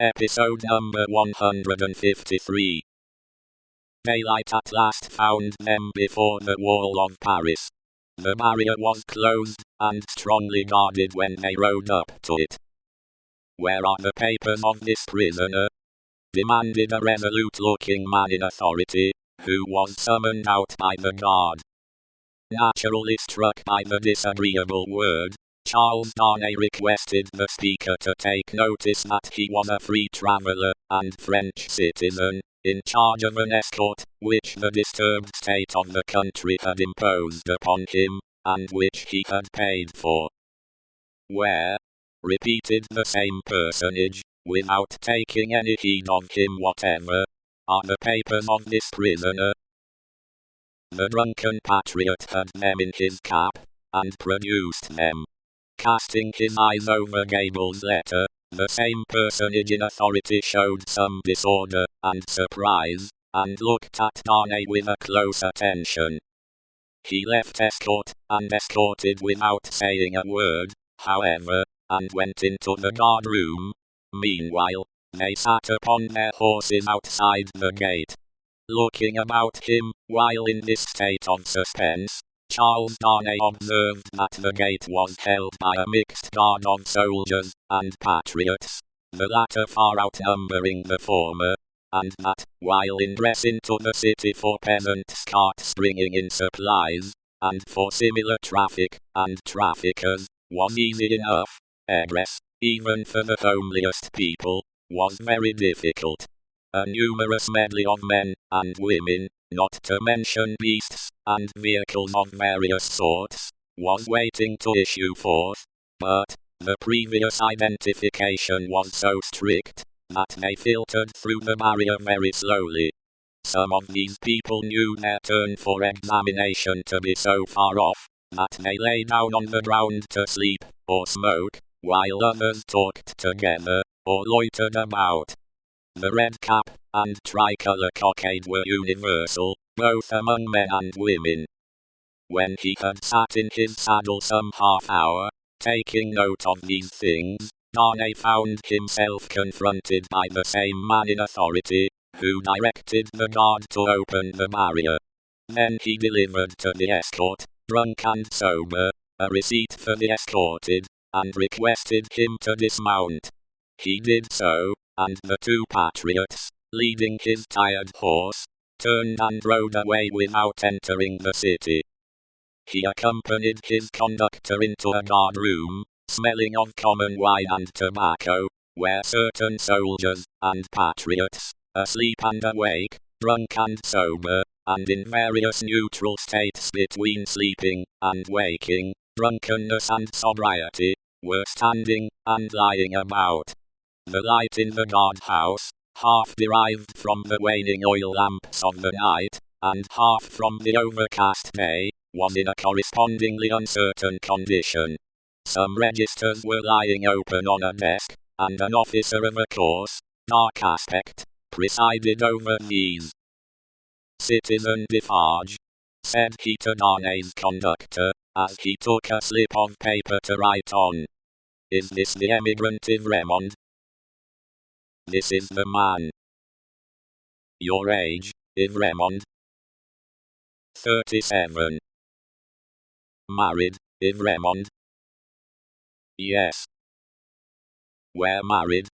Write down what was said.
Episode number 153. Daylight at last found them before the wall of Paris. The barrier was closed, and strongly guarded when they rode up to it. "Where are the papers of this prisoner?" demanded a resolute-looking man in authority, who was summoned out by the guard. Naturally struck by the disagreeable word, Charles Darnay requested the speaker to take notice that he was a free traveller and French citizen, in charge of an escort, which the disturbed state of the country had imposed upon him, and which he had paid for. "Where?" repeated the same personage, without taking any heed of him whatever. "Are the papers of this prisoner?" The drunken patriot had them in his cap, and produced them. Casting his eyes over Gable's letter, the same personage in authority showed some disorder and surprise, and looked at Darnay with a close attention. He left escort, and escorted without saying a word, however, and went into the guard room. Meanwhile, they sat upon their horses outside the gate. Looking about him, while in this state of suspense, Charles Darnay observed that the gate was held by a mixed guard of soldiers and patriots, the latter far outnumbering the former, and that, while ingress into the city for peasants' carts bringing in supplies, and for similar traffic and traffickers, was easy enough, egress, even for the homeliest people, was very difficult. A numerous medley of men and women, not to mention beasts and vehicles of various sorts, was waiting to issue forth, but the previous identification was so strict that they filtered through the barrier very slowly. Some of these people knew their turn for examination to be so far off that they lay down on the ground to sleep or smoke, while others talked together or loitered about. The red cap and tricolour cockade were universal, both among men and women. When he had sat in his saddle some half-hour, taking note of these things, Darnay found himself confronted by the same man in authority, who directed the guard to open the barrier. Then he delivered to the escort, drunk and sober, a receipt for the escorted, and requested him to dismount. He did so, and the two patriots, leading his tired horse, turned and rode away without entering the city. He accompanied his conductor into a guard room, smelling of common wine and tobacco, where certain soldiers and patriots, asleep and awake, drunk and sober, and in various neutral states between sleeping and waking, drunkenness and sobriety, were standing and lying about. The light in the guardhouse, half derived from the waning oil lamps of the night, and half from the overcast day, was in a correspondingly uncertain condition. Some registers were lying open on a desk, and an officer of a coarse, dark aspect, presided over these. "Citizen Defarge," said he to Darnay's conductor, as he took a slip of paper to write on. "Is this the emigrant Evremond?" "This is the man." "Your age, Evremond?" 37. "Married, Evremond?" "Yes." "Where married?"